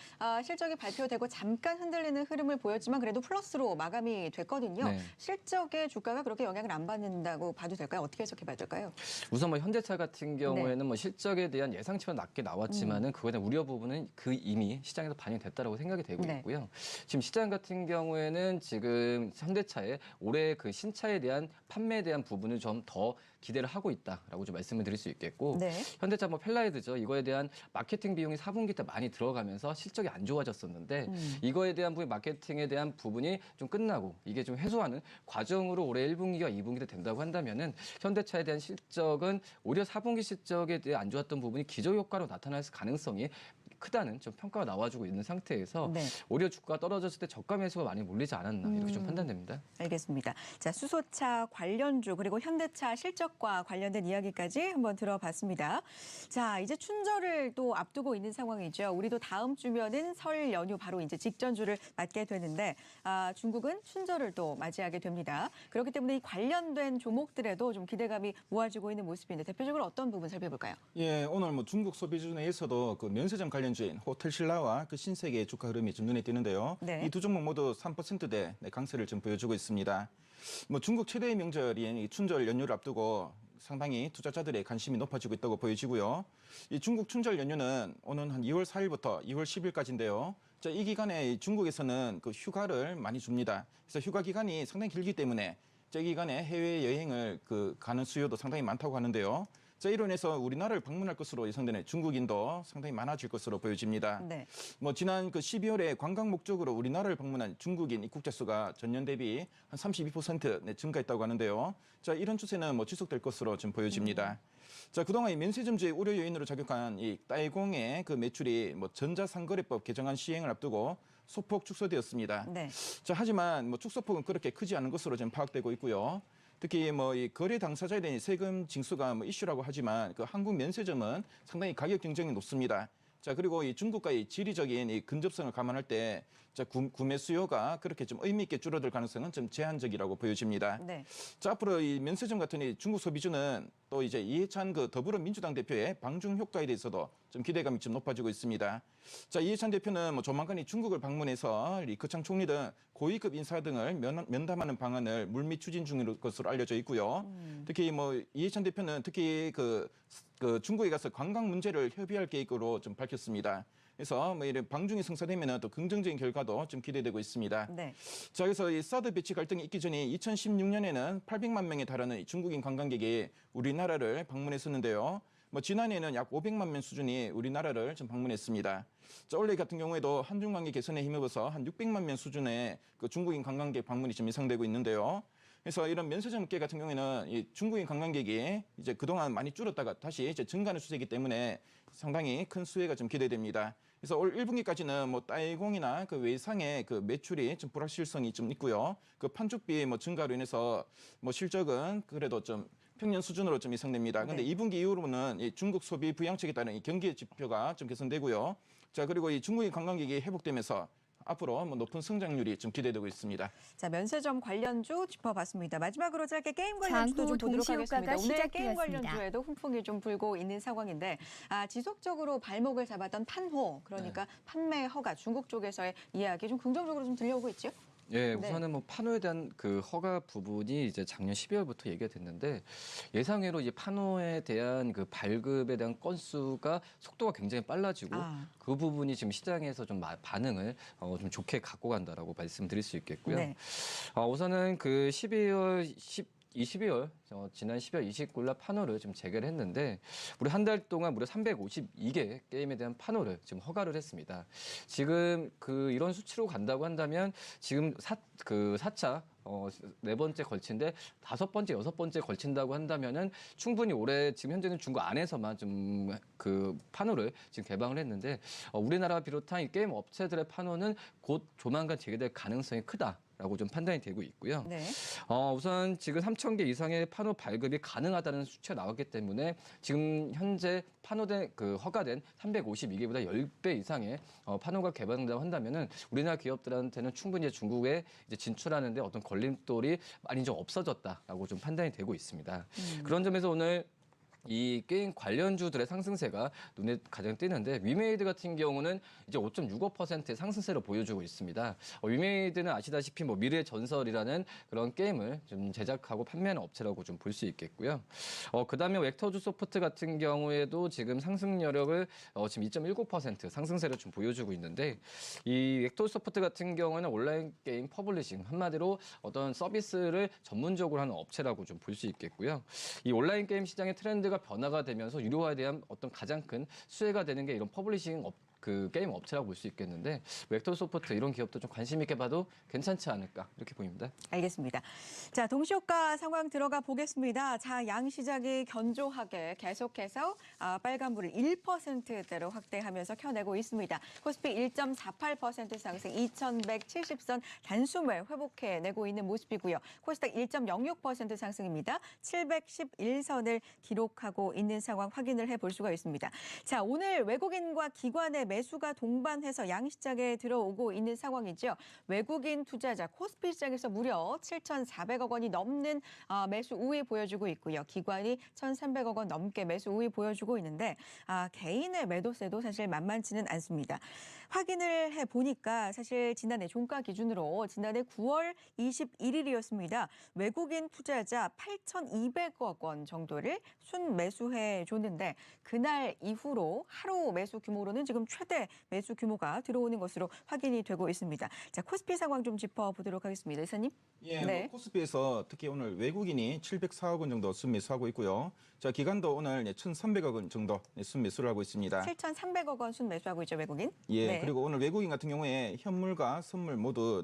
실적이 발표되고 잠깐 흔들리는 흐름을 보였지만 그래도 플러스로 마감이 됐거든요. 네. 실적에 주가가 그렇게 영향을 안 받는다고 봐도 될까요? 어떻게 해석해봐야 될까요? 우선 현대차 같은 경우에는 실적에 대한 예상치가 낮게 나왔지만은 그거에 대한 우려 부분은 이미 시장에서 반영됐다라고 생각이 되고 네. 있고요. 지금 시장 같은 경우에는 지금 현대차의 올해 그 신차에 대한 판매에 대한 부분을 좀 더 기대를 하고 있다라고 좀 말씀을 드릴 수 있겠고, 네. 현대차 펠라이드죠. 이거에 대한 마케팅 비용이 4분기 때 많이 들어가면서 실적이 안 좋아졌었는데 이거에 대한 마케팅에 대한 부분이 좀 끝나고 이게 좀 해소하는 과정으로 올해 1분기와 2분기 때 된다고 한다면은 현대차에 대한 실적은 오히려 4분기 실적에 대해 안 좋았던 부분이 기저효과로 나타날 가능성이 크다는 좀 평가가 나와주고 있는 상태에서 네. 오히려 주가가 떨어졌을 때 저가 매수가 많이 몰리지 않았나 이렇게 좀 판단됩니다. 알겠습니다. 자, 수소차 관련주 그리고 현대차 실적과 관련된 이야기까지 한번 들어봤습니다. 자, 이제 춘절을 또 앞두고 있는 상황이죠. 우리도 다음 주면은 설 연휴 바로 이제 직전주를 맞게 되는데 중국은 춘절을 또 맞이하게 됩니다. 그렇기 때문에 이 관련된 종목들에도 좀 기대감이 모아지고 있는 모습인데 대표적으로 어떤 부분 살펴볼까요? 예, 오늘 중국 소비주 내에서도 그 면세점 관련주인 호텔신라와 그 신세계의 주가 흐름이 좀 눈에 띄는데요. 네. 이 두 종목 모두 3%대 강세를 좀 보여주고 있습니다. 중국 최대의 명절인 이 춘절 연휴를 앞두고 상당히 투자자들의 관심이 높아지고 있다고 보여지고요. 이 중국 춘절 연휴는 오는 한 2월 4일부터 2월 10일까지인데요. 자, 이 기간에 중국에서는 그 휴가를 많이 줍니다. 그래서 휴가 기간이 상당히 길기 때문에 이 기간에 해외 여행을 가는 수요도 상당히 많다고 하는데요. 자, 이로 인해서 우리나라를 방문할 것으로 예상되는 중국인도 상당히 많아질 것으로 보여집니다. 네. 지난 12월에 관광 목적으로 우리나라를 방문한 중국인 입국자 수가 전년 대비 한 32% 증가했다고 하는데요. 자, 이런 추세는 지속될 것으로 좀 보여집니다. 자, 그동안 이 면세점주의 우려 요인으로 작용한 이 딸공의 그 매출이 전자상거래법 개정안 시행을 앞두고 소폭 축소되었습니다. 네. 자, 하지만 축소폭은 그렇게 크지 않은 것으로 지금 파악되고 있고요. 특히 이 거래 당사자에 대한 세금 징수가 이슈라고 하지만 그 한국 면세점은 상당히 가격 경쟁이 높습니다. 자, 그리고 이 중국과의 지리적인 이 근접성을 감안할 때 구매 수요가 그렇게 좀 의미 있게 줄어들 가능성은 좀 제한적이라고 보여집니다. 네. 자, 앞으로 이 면세점 같은 이 중국 소비주는 또 이제 이해찬 더불어민주당 대표의 방중 효과에 대해서도 좀 기대감이 좀 높아지고 있습니다. 자, 이해찬 대표는 조만간 이 중국을 방문해서 리커창 총리 등 고위급 인사 등을 면담하는 방안을 물밑 추진 중인 것으로 알려져 있고요. 특히 이해찬 대표는 특히 그 중국에 가서 관광 문제를 협의할 계획으로 좀 밝혔습니다. 그래서 이런 방중이 성사되면 또 긍정적인 결과도 좀 기대되고 있습니다. 네. 자, 그래서 이 사드 배치 갈등이 있기 전에 2016년에는 800만 명에 달하는 중국인 관광객이 우리나라를 방문했었는데요. 지난해에는 약 500만 명 수준이 우리나라를 좀 방문했습니다. 자, 올해 같은 경우에도 한중 관계 개선에 힘입어서 한 600만 명 수준의 그 중국인 관광객 방문이 좀 예상되고 있는데요. 그래서 이런 면세점계 같은 경우에는 이 중국인 관광객이 이제 그동안 많이 줄었다가 다시 이제 증가하는 추세이기 때문에 상당히 큰 수혜가 좀 기대됩니다. 그래서 올 1분기까지는 뭐 따이공이나 그 외상의 그 매출이 좀 불확실성이 좀 있고요. 그 판촉비 뭐 증가로 인해서 뭐 실적은 그래도 좀 평년 수준으로 좀 예상됩니다. 근데 네. 2분기 이후로는 이 중국 소비 부양책에 따른 이 경기 지표가 좀 개선되고요. 자, 그리고 이 중국인 관광객이 회복되면서 앞으로 뭐 높은 성장률이 좀 기대되고 있습니다. 자, 면세점 관련주 짚어봤습니다. 마지막으로 짧게 게임 관련주도 장후 좀 보도록 동시효과가 하겠습니다. 오늘 게임 시작되었습니다. 관련주에도 훈풍이 좀 불고 있는 상황인데 지속적으로 발목을 잡았던 판호, 그러니까 판매 허가, 중국 쪽에서의 이야기 좀 긍정적으로 좀 들려오고 있죠? 예, 네. 우선은 뭐 판호에 대한 그 허가 부분이 이제 작년 12월부터 얘기가 됐는데 예상외로 이제 판호에 대한 그 발급에 대한 건수가 속도가 굉장히 빨라지고 그 부분이 지금 시장에서 좀 반응을 좀 좋게 갖고 간다라고 말씀드릴 수 있겠고요. 네. 우선은 그 12월 지난 12월 29일 날 판호를 좀 재개를 했는데 우리 한 달 동안 무려 352개 게임에 대한 판호를 지금 허가를 했습니다. 지금 그 이런 수치로 간다고 한다면 지금 4차 네 번째 걸친데 5번째, 6번째 걸친다고 한다면은 충분히 올해 지금 현재는 중국 안에서만 좀 그 판호를 지금 개방을 했는데 우리나라 비롯한 이 게임 업체들의 판호는 곧 조만간 재개될 가능성이 크다라고 좀 판단이 되고 있고요. 네. 우선 지금 3,000개 이상의 판호 발급이 가능하다는 수치가 나왔기 때문에 지금 현재 판호된 그 허가된 352개보다 10배 이상의 판호가 개방된다고 한다면은 우리나라 기업들한테는 충분히 중국에 이제 진출하는데 어떤 걸림돌이 많이 좀 없어졌다라고 좀 판단이 되고 있습니다. 그런 점에서 오늘 이 게임 관련주들의 상승세가 눈에 가장 띄는데 위메이드 같은 경우는 이제 5.65%의 상승세를 보여주고 있습니다. 위메이드는 아시다시피 뭐 미래의 전설이라는 그런 게임을 좀 제작하고 판매하는 업체라고 좀 볼 수 있겠고요. 그다음에 벡터즈 소프트 같은 경우에도 지금 상승 여력을 지금 2.19% 상승세를 좀 보여주고 있는데 이 벡터즈 소프트 같은 경우는 온라인 게임 퍼블리싱 한마디로 어떤 서비스를 전문적으로 하는 업체라고 좀 볼 수 있겠고요. 이 온라인 게임 시장의 트렌드가 변화가 되면서 유료화에 대한 어떤 가장 큰 수혜가 되는 게 이런 퍼블리싱 그 게임 업체라고 볼 수 있겠는데 벡터 소프트 이런 기업도 좀 관심 있게 봐도 괜찮지 않을까 이렇게 보입니다. 알겠습니다. 자, 동시효과 상황 들어가 보겠습니다. 자, 양 시장이 견조하게 계속해서 빨간불을 1%대로 확대하면서 켜내고 있습니다. 코스피 1.48% 상승 2,170선 단숨에 회복해내고 있는 모습이고요. 코스닥 1.06% 상승입니다. 711선을 기록하고 있는 상황 확인을 해볼 수가 있습니다. 자, 오늘 외국인과 기관의 매수가 동반해서 양시장에 들어오고 있는 상황이죠. 외국인 투자자 코스피 시장에서 무려 7,400억 원이 넘는 매수 우위 보여주고 있고요. 기관이 1,300억 원 넘게 매수 우위 보여주고 있는데 개인의 매도세도 사실 만만치는 않습니다. 확인을 해보니까 사실 지난해 종가 기준으로 지난해 9월 21일이었습니다. 외국인 투자자 8,200억 원 정도를 순매수해 줬는데 그날 이후로 하루 매수 규모로는 지금 최대 매수 규모가 들어오는 것으로 확인이 되고 있습니다. 자, 코스피 상황 좀 짚어보도록 하겠습니다. 이사님. 예, 네. 뭐 코스피에서 특히 오늘 외국인이 704억 원 정도 순매수하고 있고요. 자, 기관도 오늘 1,300억 원 정도 순매수를 하고 있습니다. 7,300억 원 순매수하고 있죠, 외국인. 예, 네. 그리고 오늘 외국인 같은 경우에 현물과 선물 모두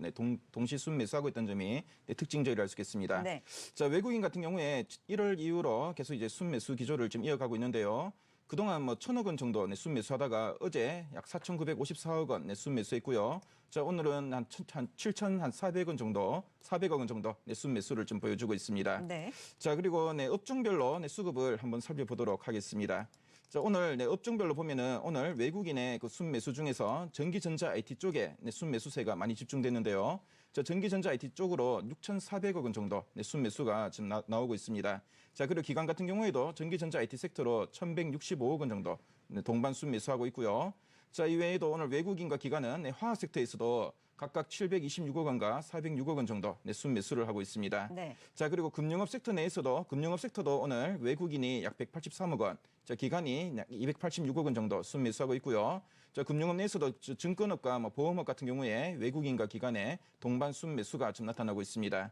동시 순매수하고 있다는 점이 특징적이라 할 수 있겠습니다. 네. 자, 외국인 같은 경우에 1월 이후로 계속 이제 순매수 기조를 좀 이어가고 있는데요. 그동안 뭐 1,000억 원 정도 순매수하다가 어제 약 4,954억 원 순매수했고요. 자, 오늘은 한 7,400억 원 정도, 400억 원 정도 순매수를 좀 보여주고 있습니다. 네. 자, 그리고 업종별로 수급을 한번 살펴보도록 하겠습니다. 자, 오늘 업종별로 보면은 오늘 외국인의 그 순매수 중에서 전기전자 IT 쪽에 순매수세가 많이 집중됐는데요. 자, 전기전자 IT 쪽으로 6,400억 원 정도 순매수가 지금 나오고 있습니다. 자, 그리고 기관 같은 경우에도 전기전자 IT 섹터로 1,165억 원 정도 동반 순매수하고 있고요. 자, 이외에도 오늘 외국인과 기관은 화학 섹터에서도 각각 726억 원과 406억 원 정도 순매수를 하고 있습니다. 네. 자, 그리고 금융업 섹터 내에서도 금융업 섹터도 오늘 외국인이 약 183억 원, 자, 기관이 약 286억 원 정도 순매수하고 있고요. 자, 금융업 내에서도 증권업과 보험업 같은 경우에 외국인과 기관의 동반 순매수가 좀 나타나고 있습니다.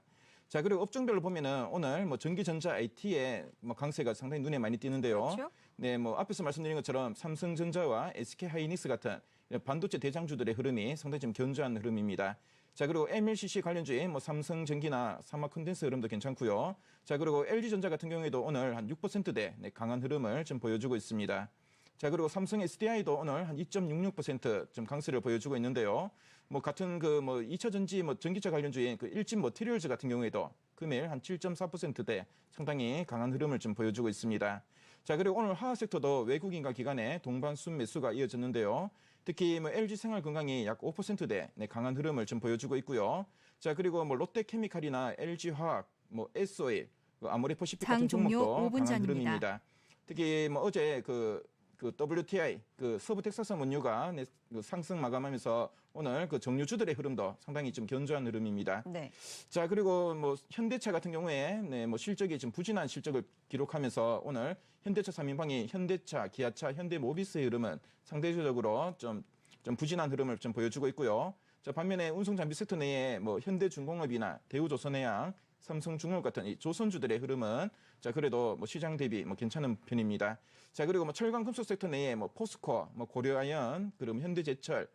자, 그리고 업종별로 보면은 오늘 전기전자 IT의 강세가 상당히 눈에 많이 띄는데요. 그렇죠? 네, 앞에서 말씀드린 것처럼 삼성전자와 SK하이닉스 같은 반도체 대장주들의 흐름이 상당히 좀 견조한 흐름입니다. 자, 그리고 MLCC 관련주인 삼성전기나 삼화컨덴스 흐름도 괜찮고요. 자, 그리고 LG전자 같은 경우에도 오늘 한 6%대 강한 흐름을 좀 보여주고 있습니다. 자, 그리고 삼성 SDI도 오늘 한 2.66% 좀 강세를 보여주고 있는데요. 뭐 같은 그 뭐 2차 전지 뭐 전기차 관련주인 그 일진 머티리얼즈 같은 경우에도 금일 한 7.4%대 상당히 강한 흐름을 좀 보여주고 있습니다. 자, 그리고 오늘 화학 섹터도 외국인과 기관의 동반 순매수가 이어졌는데요. 특히 뭐 LG 생활건강이 약 5%대 강한 흐름을 좀 보여주고 있고요. 자, 그리고 뭐 롯데케미칼이나 LG화학, 뭐 SO일, 아모레퍼시픽 같은 장 종료 종목도 5분 강한 전입니다. 흐름입니다. 특히 뭐 어제 그 WTI 그 서부 텍사스 원유가 상승 마감하면서 오늘 그 정유주들의 흐름도 상당히 좀 견조한 흐름입니다. 네. 자, 그리고 뭐 현대차 같은 경우에 뭐 실적이 좀 부진한 실적을 기록하면서 오늘 현대차 3인방이 현대차, 기아차, 현대모비스의 흐름은 상대적으로 좀 부진한 흐름을 좀 보여주고 있고요. 자, 반면에 운송장비 섹터 내에 뭐 현대중공업이나 대우조선해양, 삼성중공업 같은 이 조선주들의 흐름은 자, 그래도 뭐 시장 대비 뭐 괜찮은 편입니다. 자, 그리고 뭐 철강 금속 섹터 내에 뭐 포스코, 뭐 고려아연, 그리고 현대제철,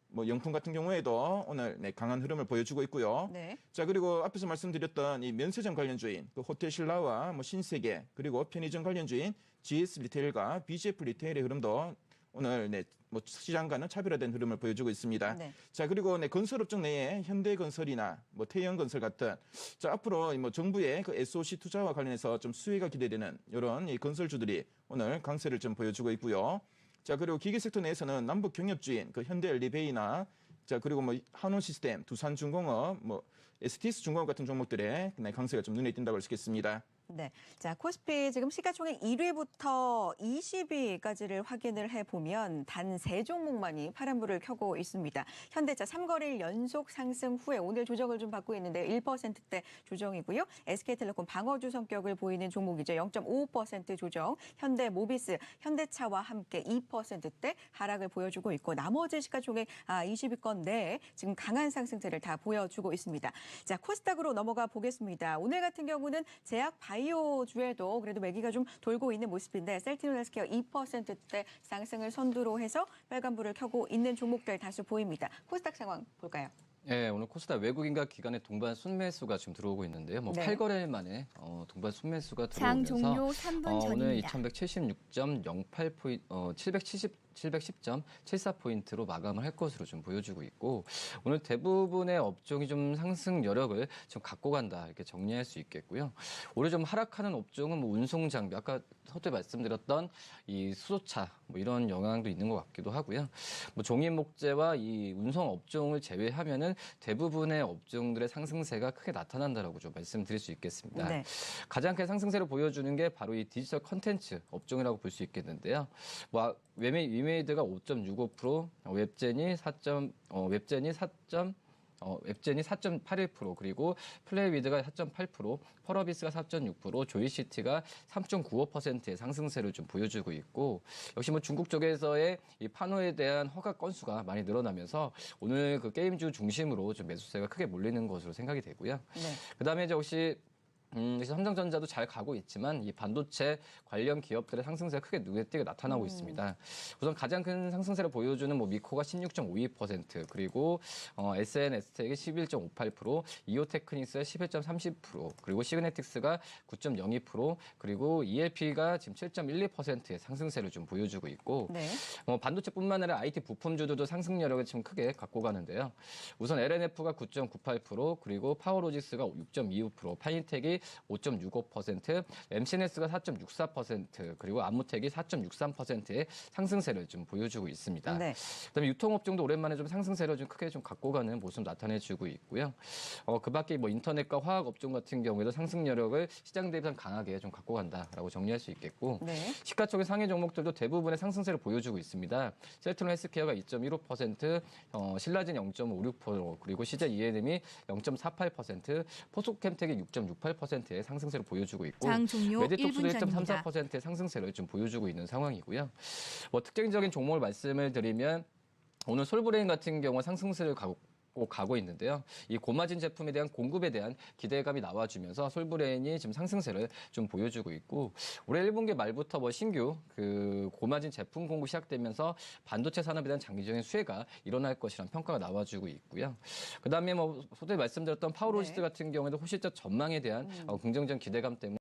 뭐 영풍 같은 경우에도 오늘 강한 흐름을 보여주고 있고요. 네. 자, 그리고 앞에서 말씀드렸던 이 면세점 관련주인 그 호텔신라와 뭐 신세계, 그리고 편의점 관련주인 GS 리테일과 BGF 리테일의 흐름도 오늘 뭐 시장과는 차별화된 흐름을 보여주고 있습니다. 네. 자, 그리고 건설업종 내에 현대건설이나 뭐 태영건설 같은 자, 앞으로 뭐 정부의 그 SOC 투자와 관련해서 좀 수혜가 기대되는 이런 이 건설주들이 오늘 강세를 좀 보여주고 있고요. 자, 그리고 기계 섹터 내에서는 남북 경협주인 그 현대엘리베이나 자, 그리고 뭐 한원시스템, 두산중공업, 뭐 STS중공업 같은 종목들의 강세가 좀 눈에 띈다고 할 수 있겠습니다. 네. 자, 코스피 지금 시가총액 1위부터 20위까지를 확인을 해보면 단 3종목만이 파란불을 켜고 있습니다. 현대차 3거래일 연속 상승 후에 오늘 조정을 좀 받고 있는데 1%대 조정이고요. SK텔레콤 방어주 성격을 보이는 종목이죠. 0.55% 조정. 현대모비스, 현대차와 함께 2%대 하락을 보여주고 있고 나머지 시가총액 20위권 내에 지금 강한 상승세를 다 보여주고 있습니다. 자, 코스닥으로 넘어가 보겠습니다. 오늘 같은 경우는 제약 바이오주에도 그래도 매기가 좀 돌고 있는 모습인데 셀티노 헬스케어 2%대 상승을 선두로 해서 빨간불을 켜고 있는 종목들 다수 보입니다. 코스닥 상황 볼까요? 네, 오늘 코스닥 외국인과 기관의 동반 순매수가 지금 들어오고 있는데요. 뭐 네. 8거래일 만에 동반 순매수가 장 들어오면서 종료 3분 오늘 전입니다. 2176.08포인트, 774포인트로 마감을 할 것으로 좀 보여주고 있고 오늘 대부분의 업종이 좀 상승 여력을 좀 갖고 간다 이렇게 정리할 수 있겠고요. 올해 좀 하락하는 업종은 뭐 운송장비, 아까 서두에 말씀드렸던 이 수소차 뭐 이런 영향도 있는 것 같기도 하고요. 뭐 종이목재와 이 운송 업종을 제외하면은 대부분의 업종들의 상승세가 크게 나타난다라고 좀 말씀드릴 수 있겠습니다. 네. 가장 큰 상승세를 보여주는 게 바로 이 디지털 컨텐츠 업종이라고 볼 수 있겠는데요. 뭐 위메이드가 5.65%, 웹젠이 4.81%, 그리고 플레이위드가 4.8%, 펄어비스가 4.6%, 조이시티가 3.95%의 상승세를 좀 보여주고 있고 역시 뭐 중국 쪽에서의 이 판호에 대한 허가 건수가 많이 늘어나면서 오늘 그 게임주 중심으로 좀 매수세가 크게 몰리는 것으로 생각이 되고요. 네. 그다음에 이제 역시 삼성전자도 잘 가고 있지만 이 반도체 관련 기업들의 상승세가 크게 눈에 띄게 나타나고 있습니다. 우선 가장 큰 상승세를 보여주는 뭐 미코가 16.52%, 그리고 SNS텍이 11.58%, 이오테크닉스가 11.30%, 그리고 시그네틱스가 9.02%, 그리고 ELP가 지금 7.12%의 상승세를 좀 보여주고 있고 네. 반도체뿐만 아니라 IT 부품주들도 상승 여력을 지금 크게 갖고 가는데요. 우선 LNF가 9.98%, 그리고 파워로직스가 6.25%, 파인텍이 5.65%, MCNS가 4.64%, 그리고 안무텍이 4.63%의 상승세를 좀 보여주고 있습니다. 네. 그다음에 유통업종도 오랜만에 좀 상승세를 좀 크게 좀 갖고 가는 모습 나타내주고 있고요. 그밖에 뭐 인터넷과 화학업종 같은 경우에도 상승 여력을 시장 대비상 강하게 좀 갖고 간다라고 정리할 수 있겠고 네. 시가총액 상위 종목들도 대부분의 상승세를 보여주고 있습니다. 셀트론 헬스케어가 2.15%, 신라진 0.56%, 그리고 CJ ENM이 0.48%, 포스코캠텍이 6.68%의 상승세를 보여주고 있고 장 종료 메디톡스도 1분 전입니다. 1.34%의 상승세를 좀 보여주고 있는 상황이고요. 뭐 특징적인 종목을 말씀을 드리면 오늘 솔브레인 같은 경우 상승세를 가고 있는데요. 이 고마진 제품에 대한 공급에 대한 기대감이 나와주면서 솔브레인이 지금 상승세를 좀 보여주고 있고 올해 1분기 말부터 뭐 신규 그 고마진 제품 공급 시작되면서 반도체 산업에 대한 장기적인 수혜가 일어날 것이라는 평가가 나와주고 있고요. 그다음에 뭐 소위 말씀드렸던 파워로지스 같은 경우에도 호실적 전망에 대한 긍정적 기대감 때문에